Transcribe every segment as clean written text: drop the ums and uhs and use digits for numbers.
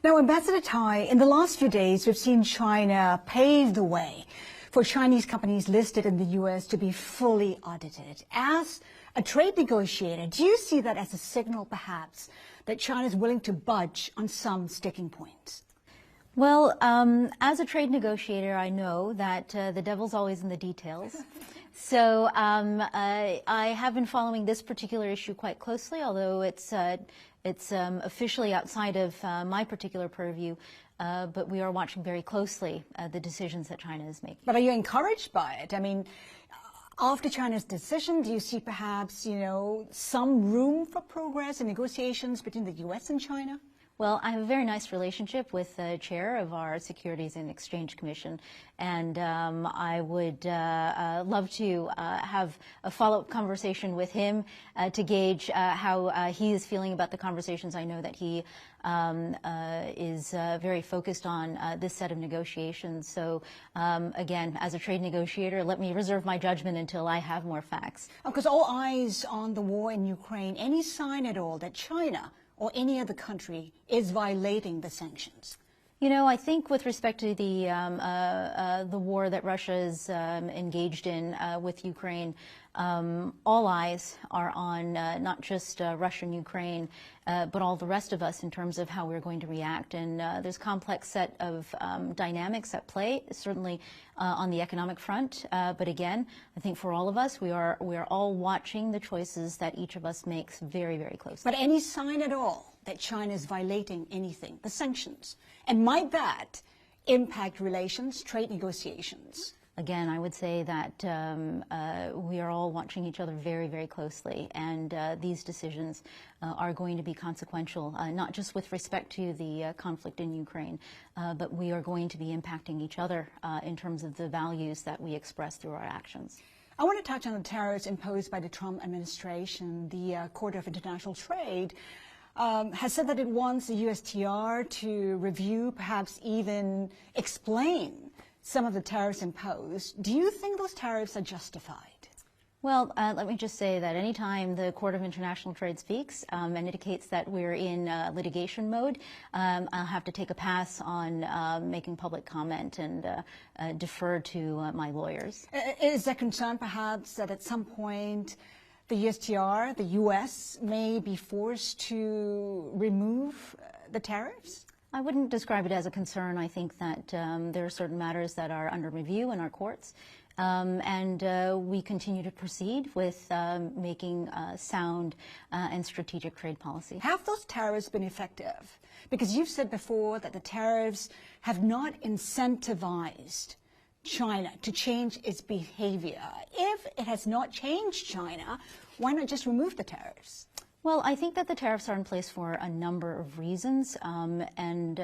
Now, Ambassador Tai, in the last few days, we've seen China pave the way for Chinese companies listed in the U.S. to be fully audited. As a trade negotiator, do you see that as a signal, perhaps, that China is willing to budge on some sticking points? Well, as a trade negotiator, I know that the devil's always in the details. So I have been following this particular issue quite closely, although it's officially outside of my particular purview. But we are watching very closely the decisions that China is making. But are you encouraged by it? I mean, after China's decision, do you see perhaps, some room for progress in negotiations between the U.S. and China? Well, I have a very nice relationship with the chair of our Securities and Exchange Commission, and I would love to have a follow-up conversation with him to gauge how he is feeling about the conversations. I know that he is very focused on this set of negotiations. So, again, as a trade negotiator, let me reserve my judgment until I have more facts. Because all eyes on the war in Ukraine, any sign at all that China or any other country is violating the sanctions? I think with respect to the war that Russia is engaged in with Ukraine, all eyes are on not just Russia and Ukraine, but all the rest of us in terms of how we're going to react. And there's a complex set of dynamics at play, certainly on the economic front. But again, I think for all of us, we are all watching the choices that each of us makes very, very closely. But any sign at all that China is violating anything, the sanctions? And might that impact relations, trade negotiations? Again, I would say that we are all watching each other very, very closely, and these decisions are going to be consequential, not just with respect to the conflict in Ukraine, but we are going to be impacting each other in terms of the values that we express through our actions. I want to touch on the tariffs imposed by the Trump administration. The Court of International Trade has said that it wants the USTR to review, perhaps even explain some of the tariffs imposed. Do you think those tariffs are justified? Well, let me just say that any time the Court of International Trade speaks and indicates that we're in litigation mode, I'll have to take a pass on making public comment and defer to my lawyers. Is there concern perhaps that at some point the USTR, the U.S., may be forced to remove the tariffs? I wouldn't describe it as a concern. I think that there are certain matters that are under review in our courts, and we continue to proceed with making sound and strategic trade policy. Have those tariffs been effective? Because you've said before that the tariffs have not incentivized China to change its behavior. If it has not changed China, why not just remove the tariffs? Well, I think that the tariffs are in place for a number of reasons, and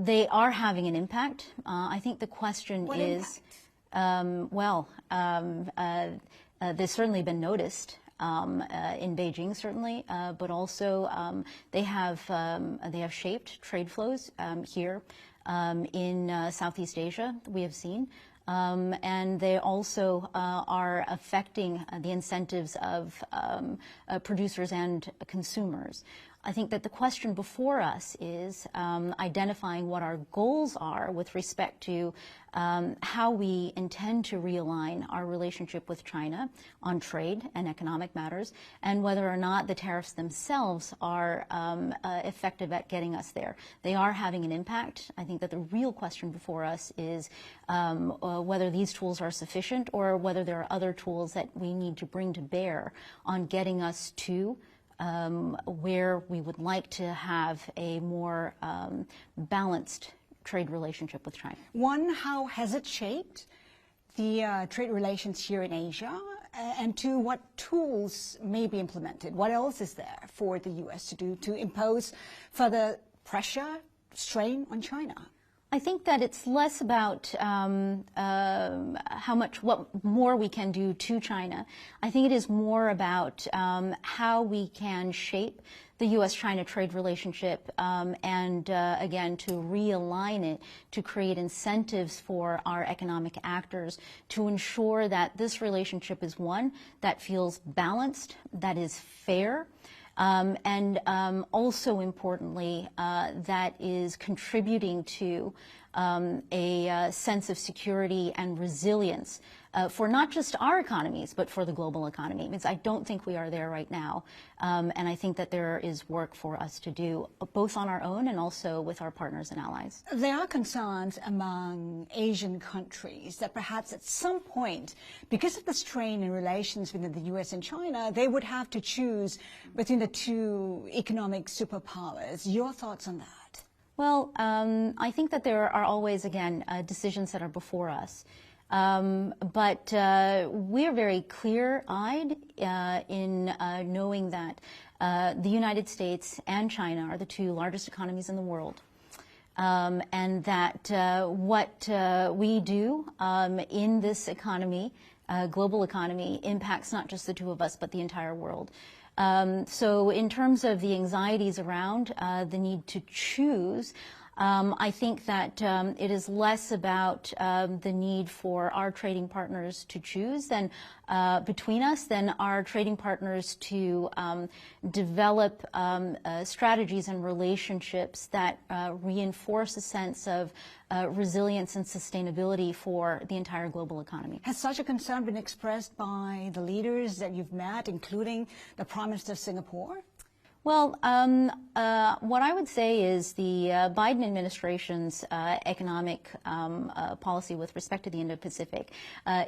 they are having an impact. I think the question what is, impact? They've certainly been noticed in Beijing, certainly, but also they have shaped trade flows here in Southeast Asia, we have seen. And they also are affecting the incentives of producers and consumers. I think that the question before us is identifying what our goals are with respect to how we intend to realign our relationship with China on trade and economic matters, and whether or not the tariffs themselves are effective at getting us there. They are having an impact. I think that the real question before us is whether these tools are sufficient or whether there are other tools that we need to bring to bear on getting us to where we would like to have a more balanced trade relationship with China. One, how has it shaped the trade relations here in Asia? And two, what tools may be implemented? What else is there for the U.S. to do to impose further pressure, strain on China? I think that it's less about what more we can do to China. I think it is more about how we can shape the U.S.-China trade relationship and, again, to realign it, to create incentives for our economic actors to ensure that this relationship is one that feels balanced, that is fair, Also importantly, that is contributing to a sense of security and resilience for not just our economies, but for the global economy. Because I don't think we are there right now. And I think that there is work for us to do, both on our own and also with our partners and allies. There are concerns among Asian countries that perhaps at some point, because of the strain in relations between the U.S. and China, they would have to choose between the two economic superpowers. Your thoughts on that? Well, I think that there are always, again, decisions that are before us. But we're very clear-eyed in knowing that the United States and China are the two largest economies in the world. And that what we do in this economy, global economy, impacts not just the two of us, but the entire world. So in terms of the anxieties around the need to choose, I think that it is less about the need for our trading partners to choose than between us than our trading partners to develop strategies and relationships that reinforce a sense of resilience and sustainability for the entire global economy. Has such a concern been expressed by the leaders that you've met, including the Prime Minister of Singapore? Well, what I would say is the Biden administration's economic policy with respect to the Indo-Pacific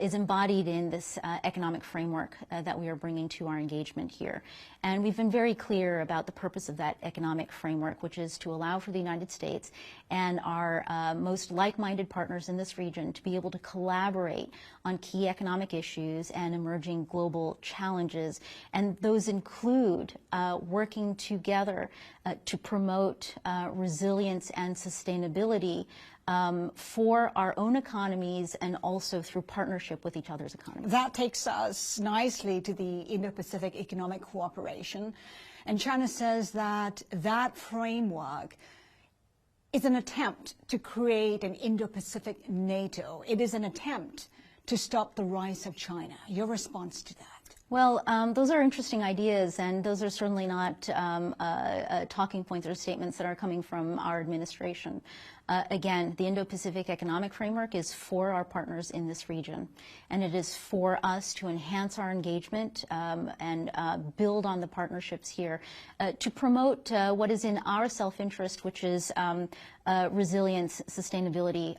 is embodied in this economic framework that we are bringing to our engagement here. And we've been very clear about the purpose of that economic framework, which is to allow for the United States and our most like-minded partners in this region to be able to collaborate on key economic issues and emerging global challenges. And those include working together to promote resilience and sustainability for our own economies and also through partnership with each other's economies. That takes us nicely to the Indo-Pacific Economic Cooperation. And China says that that framework is an attempt to create an Indo-Pacific NATO. It is an attempt to stop the rise of China. Your response to that? Well, those are interesting ideas, and those are certainly not talking points or statements that are coming from our administration. Again, the Indo-Pacific Economic Framework is for our partners in this region, and it is for us to enhance our engagement and build on the partnerships here to promote what is in our self-interest, which is resilience, sustainability,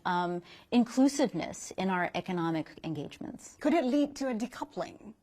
inclusiveness in our economic engagements. Could it lead to a decoupling?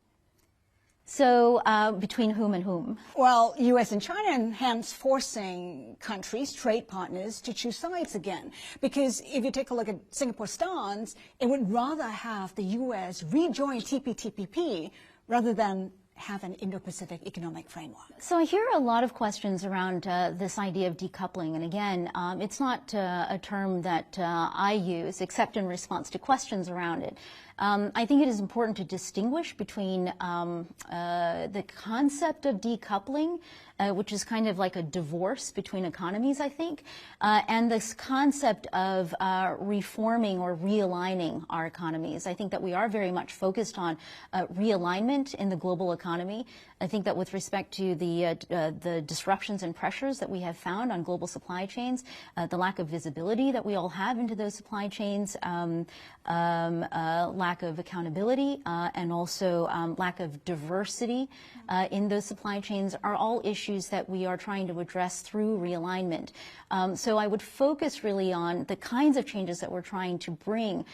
So between whom and whom? Well, U.S. and China, and hence forcing countries, trade partners, to choose sides again. Because if you take a look at Singapore's stance, it would rather have the U.S. rejoin TPP rather than have an Indo-Pacific economic framework. So I hear a lot of questions around this idea of decoupling. And again, it's not a term that I use except in response to questions around it. I think it is important to distinguish between the concept of decoupling, which is kind of like a divorce between economies, I think, and this concept of reforming or realigning our economies. I think that we are very much focused on realignment in the global economy. I think that with respect to the disruptions and pressures that we have found on global supply chains, the lack of visibility that we all have into those supply chains, lack of accountability, and also lack of diversity in those supply chains are all issues that we are trying to address through realignment. So I would focus really on the kinds of changes that we're trying to bring,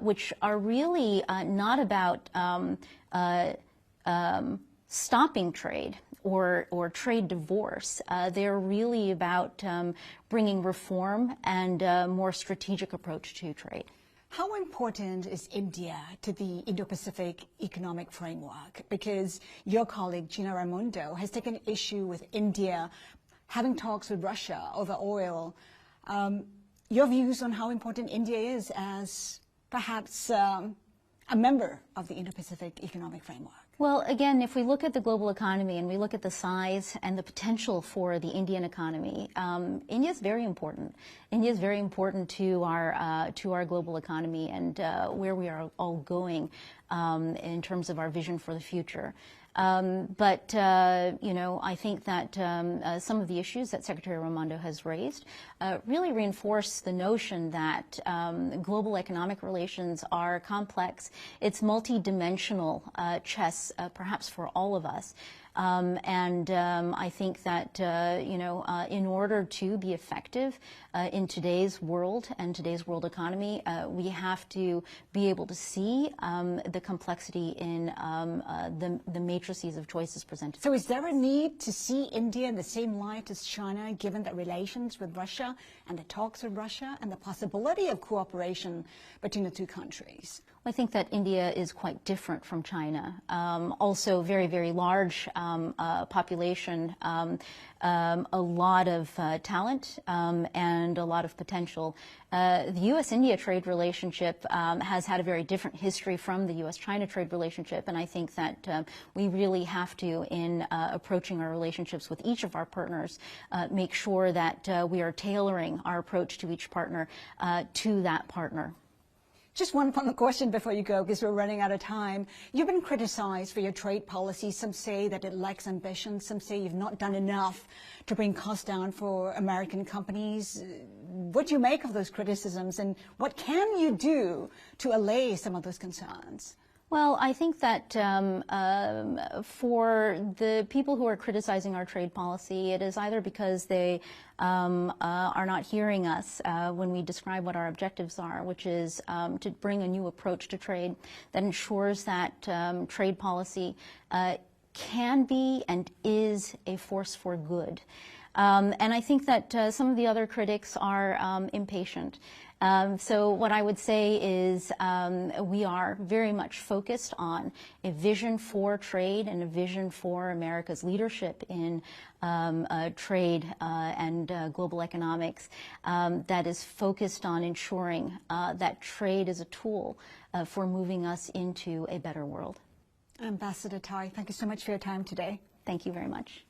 which are really not about stopping trade or trade divorce. They're really about bringing reform and a more strategic approach to trade. How important is India to the Indo-Pacific Economic Framework? Because your colleague, Gina Raimondo, has taken issue with India having talks with Russia over oil. Your views on how important India is as perhaps a member of the Indo-Pacific Economic Framework? Well, again, if we look at the global economy and we look at the size and the potential for the Indian economy, India is very important. India is very important to our global economy and where we are all going in terms of our vision for the future. I think that some of the issues that Secretary Raimondo has raised really reinforce the notion that global economic relations are complex. It's multidimensional chess, perhaps for all of us. I think that, in order to be effective in today's world and today's world economy, we have to be able to see the complexity in the matrices of choices presented. So is there a need to see India in the same light as China, given that relations with Russia and the talks with Russia and the possibility of cooperation between the two countries? I think that India is quite different from China. Also very, very large population, a lot of talent, and a lot of potential. The U.S.-India trade relationship has had a very different history from the U.S.-China trade relationship, and I think that we really have to, in approaching our relationships with each of our partners, make sure that we are tailoring our approach to each partner to that partner. Just one final question before you go, because we're running out of time. You've been criticized for your trade policy. Some say that it lacks ambition. Some say you've not done enough to bring costs down for American companies. What do you make of those criticisms, and what can you do to allay some of those concerns? Well, I think that for the people who are criticizing our trade policy, it is either because they are not hearing us when we describe what our objectives are, which is to bring a new approach to trade that ensures that trade policy can be and is a force for good. And I think that some of the other critics are impatient. So what I would say is we are very much focused on a vision for trade and a vision for America's leadership in trade and global economics that is focused on ensuring that trade is a tool for moving us into a better world. Ambassador Tai, thank you so much for your time today. Thank you very much.